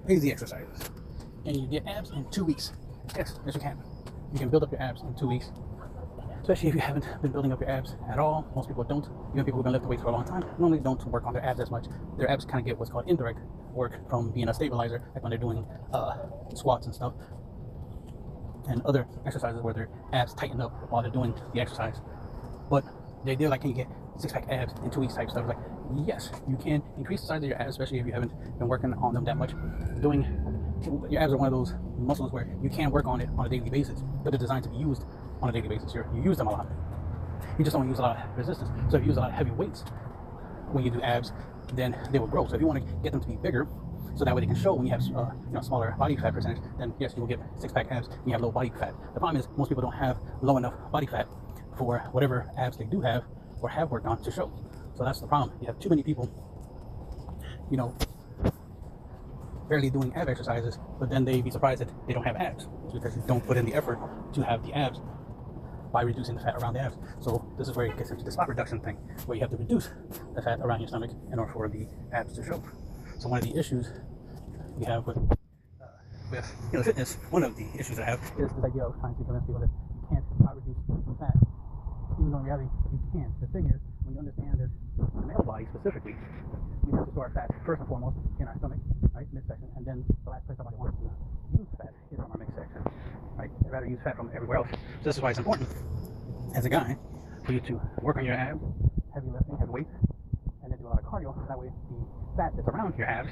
Easy exercises, and you get abs in 2 weeks. Yes, you can. You can build up your abs in 2 weeks, especially if you haven't been building up your abs at all. Most people don't. Even people who've been lifting weights for a long time normally don't work on their abs as much. Their abs kind of get what's called indirect work from being a stabilizer, like when they're doing squats and stuff, and other exercises where their abs tighten up while they're doing the exercise. But the idea, like, can you get six-pack abs in 2 weeks type stuff, like, yes, you can increase the size of your abs, especially if you haven't been working on them that much. Your abs are one of those muscles where you can work on it on a daily basis, but they're designed to be used on a daily basis. You use them a lot. You just don't use a lot of resistance. So if you use a lot of heavy weights when you do abs, then they will grow. So if you want to get them to be bigger, so that way they can show when you have smaller body fat percentage, then yes, you will get six-pack abs and you have low body fat. The problem is most people don't have low enough body fat for whatever abs they do have or have worked on to show. So that's the problem. You have too many people, barely doing ab exercises, but then they be surprised that they don't have abs because they don't put in the effort to have the abs by reducing the fat around the abs. So this is where it gets into the spot reduction thing, where you have to reduce the fat around your stomach in order for the abs to show. So one of the issues we have with fitness, one of the issues I have is this idea of trying to convince people that you can't not reduce the fat, even though in reality you can. The thing is, when you understand that the male body specifically, we have to store fat first and foremost in our stomach, right, midsection, and then the last place our body wants to use fat is from our midsection, right? I'd rather use fat from everywhere else. So this is why it's important as a guy for you to work on your abs, heavy lifting, heavy weights, and then do a lot of cardio. So that way the fat that's around your abs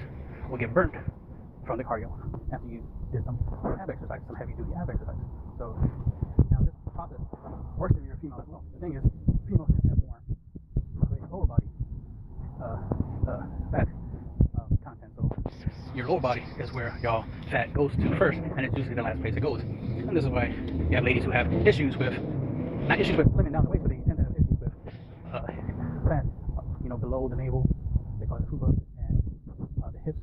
will get burnt from the cardio after you did some ab exercise, some heavy duty ab exercise. So now this process works if you're a female as well. The thing is, females can have more lower body fat content. So your lower body is where y'all fat goes to first, and it's usually the last place it goes. And this is why you have ladies who have issues with, not issues with slimming down the waist, but they tend to have issues with fat, below the navel. They call it the fupa, and the hips.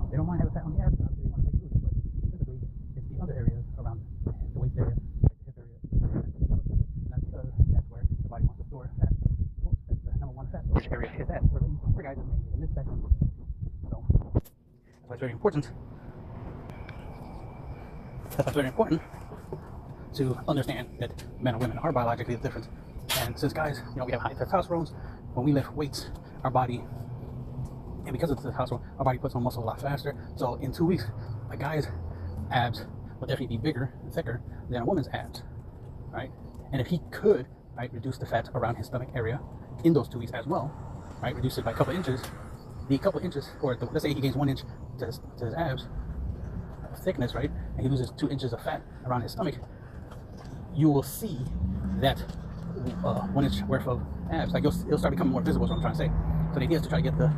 They don't mind having fat on the abs, obviously they want to make booty, but typically it's the other areas around the waist area, like the hip area, and that's because that's where your body wants to store fat. That's the number one fat storage area is that. For guys, it's mainly the midsection. So that's why it's very important. That's very important to understand that men and women are biologically different. And since guys, we have high testosterone, when we lift weights, our body, and because of the testosterone, our body puts on muscle a lot faster. So in 2 weeks, a guy's abs will definitely be bigger and thicker than a woman's abs, right? And if he could, right, reduce the fat around his stomach area in those 2 weeks as well, right, reduce it by a couple inches, or let's say he gains 1 inch to his abs thickness, right, and he loses 2 inches of fat around his stomach, you will see that 1 inch worth of abs, like it'll start becoming more visible, is what I'm trying to say. So the idea is to try to get the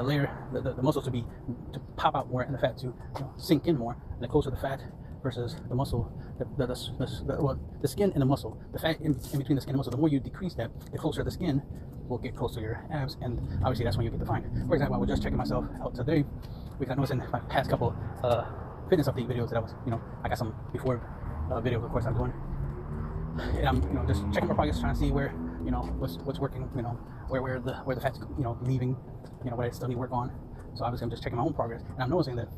layer, the muscles to pop out more and the fat to sink in more. And the closer the fat versus the muscle, the skin and the muscle, the fat in between the skin and muscle, the more you decrease that, the closer the skin will get closer to your abs, and obviously that's when you get defined. For example, I was just checking myself out today because I noticed in my past couple fitness update videos that I was, I got some before videos, of course, I'm doing, and I'm just checking my progress, trying to see where what's working, where the fat's leaving, what I still need to work on. So obviously I'm just checking my own progress, and I'm noticing that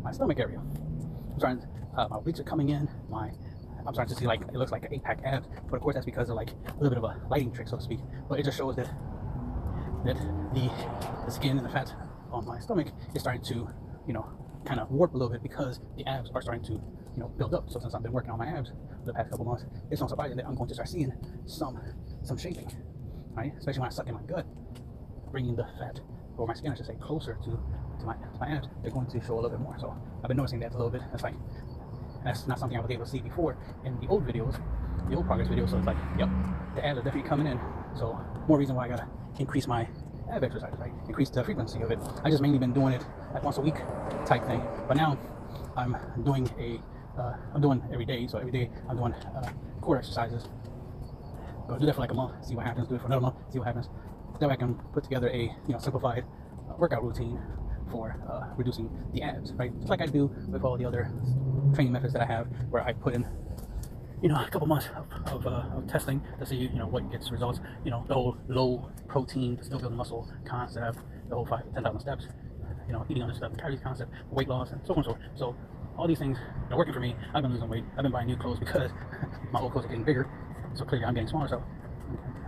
my stomach area, my obliques are coming in, I'm starting to see, like, it looks like an 8-pack abs, but of course that's because of like a little bit of a lighting trick, so to speak. But it just shows that the skin and the fat on my stomach is starting to kind of warp a little bit because the abs are starting to build up. So since I've been working on my abs for the past couple months, it's not surprising that I'm going to start seeing some shaping, right? Especially when I suck in my gut, bringing the fat, or my skin I should say, closer to my abs, they're going to show a little bit more. So I've been noticing that a little bit. That's not something I was able to see before in the old videos, the old progress videos. So it's like, yep, the abs are definitely coming in. So more reason why I gotta increase my ab exercise, right? Increase the frequency of it. I just mainly been doing it like once a week type thing, but now I'm doing every day. So every day I'm doing core exercises. I'll do that for like a month, see what happens. Do it for another month, see what happens. Then I can put together a simplified workout routine for reducing the abs, right? Just like I do with all the other training methods that I have, where I put in you know, a couple months of testing to see, you know, what gets results. You know, the whole low protein still building muscle concept, the whole 10,000 steps, you know, eating under 7 calories concept, weight loss, and so on and so forth. So all these things are working for me. I've been losing weight. I've been buying new clothes because my old clothes are getting bigger. So clearly I'm getting smaller. So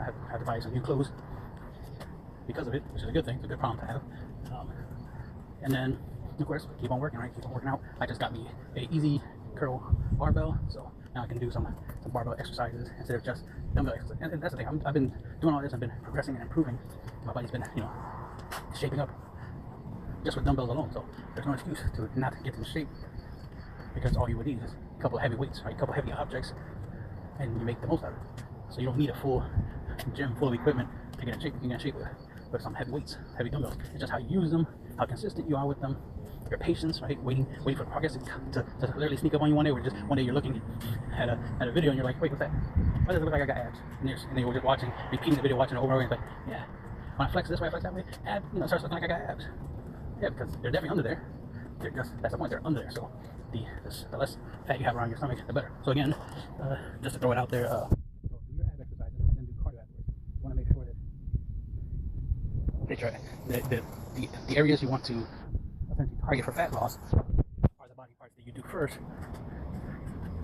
I have to buy some new clothes because of it, which is a good thing. It's a good problem to have. And then, of course, keep on working, right? Keep on working out. I just got me a easy curl barbell, so now I can do some barbell exercises instead of just dumbbell exercises. And that's the thing. I've been doing all this. I've been progressing and improving. My body's been, you know, shaping up just with dumbbells alone. So there's no excuse to not get in shape, because all you would need is a couple of heavy weights, right? A couple of heavy objects, and you make the most out of it. So you don't need a full gym full of equipment to get in shape. You can get in shape with some heavy weights, heavy dumbbells. It's just how you use them, how consistent you are with them, your patience, right? Waiting for progress to literally sneak up on you one day, where just one day you're looking at a video and you're like, wait, what's that? Why does it look like I got abs? And then you're just watching, repeating the video, watching it over and over again. It's like, yeah, when I flex this way, I flex that way, ab, you know, starts looking like I got abs. Yeah, because they're definitely under there. They're just, that's the point, they're under there. So the less fat you have around your stomach, the better. So again, just to throw it out there, so do your ab exercises and then do cardio afterwards. You want to make sure that the areas you want to essentially target for fat loss are the body parts that you do first.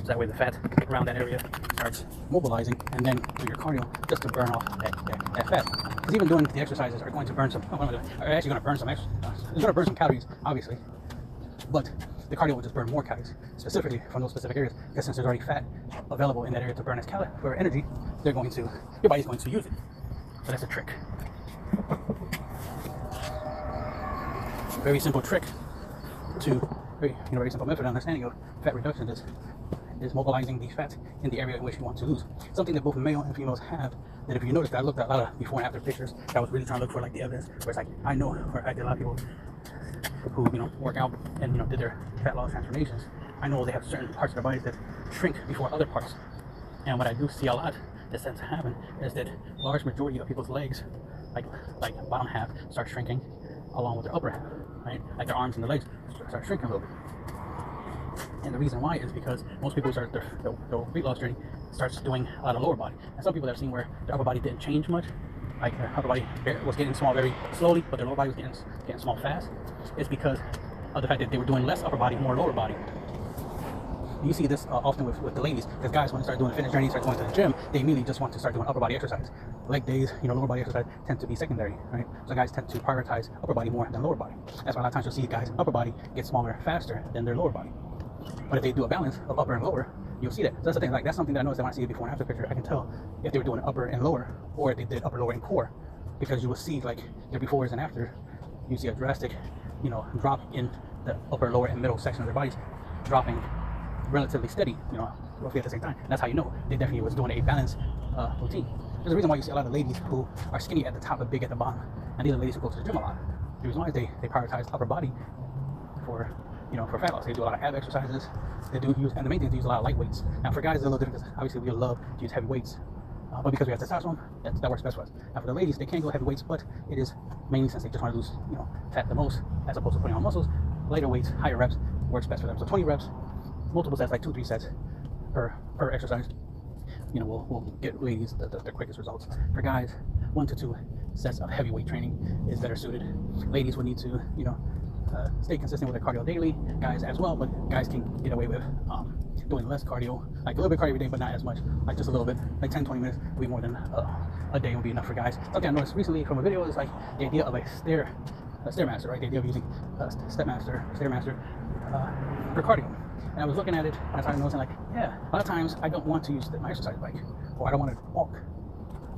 So that way the fat around that area starts mobilizing, and then do your cardio just to burn off that fat. Because even doing the exercises are going to burn some, are actually going to burn some it's going to burn some calories, obviously, but the cardio will just burn more calories, specifically from those specific areas, because since there's already fat available in that area to burn as for energy, your body's going to use it. So that's a trick. Very simple trick to very simple method of understanding of fat reduction is mobilizing the fat in the area in which you want to lose. Something that both male and females have, that if you notice, that I looked at a lot of before and after pictures, that I was really trying to look for like the evidence, where it's like, I know for a fact that a lot of people who, you know, work out and, you know, did their fat loss transformations, I know they have certain parts of their bodies that shrink before other parts. And what I do see a lot that tends to happen is that large majority of people's legs, like bottom half, start shrinking along with their upper half, right? Like their arms and the legs start shrinking a little bit. And the reason why is because most people start their weight loss journey starts doing a lot of lower body. And some people that I've seen where their upper body didn't change much, like their upper body was getting small very slowly, but their lower body was getting small fast, is because of the fact that they were doing less upper body, more lower body. You see this often with the ladies, because guys, when they start doing a fitness journey, start going to the gym, they immediately just want to start doing upper body exercise. Leg days, you know, lower body exercise tend to be secondary, right? So guys tend to prioritize upper body more than lower body. That's why a lot of times you'll see guys' upper body get smaller faster than their lower body. But if they do a balance of upper and lower, you'll see that. So that's the thing, like that's something that I noticed that when I see a before and after picture, I can tell if they were doing upper and lower, or if they did upper, lower, and core, because you will see like their befores and after, you see a drastic, you know, drop in the upper, lower, and middle section of their bodies, dropping relatively steady, you know, roughly at the same time. And that's how you know they definitely was doing a balanced routine. There's a reason why you see a lot of ladies who are skinny at the top but big at the bottom, and these are ladies who go to the gym a lot. The reason why is they prioritize upper body for, you know, for fat loss. They do a lot of ab exercises. They do use, and the main thing is they use a lot of light weights. Now for guys, it's a little different because obviously we love to use heavy weights, but because we have testosterone, that works best for us. Now for the ladies, they can go heavy weights, but it is mainly since they just want to lose, you know, fat the most, as opposed to putting on muscles. Lighter weights, higher reps works best for them. So 20 reps, multiple sets, like 2-3 sets per exercise, you know, will get ladies the quickest results. For guys, 1 to 2 sets of heavyweight training is better suited. Ladies will need to, you know, stay consistent with their cardio daily. Guys as well, but guys can get away with doing less cardio, like a little bit cardio every day, but not as much, like just a little bit, like 10-20 minutes would be more than a day would be enough for guys. Something I noticed recently from a video is like the idea of a Stairmaster, right? The idea of using Stairmaster for cardio. And I was looking at it and I started noticing, like, yeah, a lot of times I don't want to use my exercise bike, or I don't want to walk,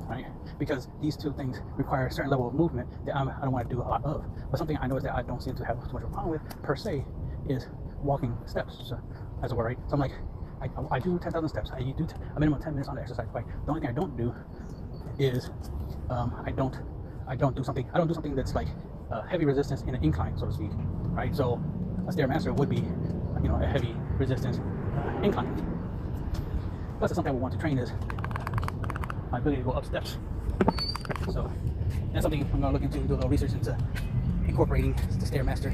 right? Because these two things require a certain level of movement that I don't want to do a lot of. But something I noticed that I don't seem to have too much of a problem with, per se, is walking steps, so, as it were, right? So I'm like, I do 10,000 steps. I do a minimum of 10 minutes on the exercise bike. The only thing I don't do is I don't do something that's like heavy resistance in an incline, so to speak, right? So a Stairmaster would be, you know, a heavy resistance incline. Plus, it's something I would want to train is my ability to go up steps. So that's something I'm going to look into, do a little research into incorporating the Stairmaster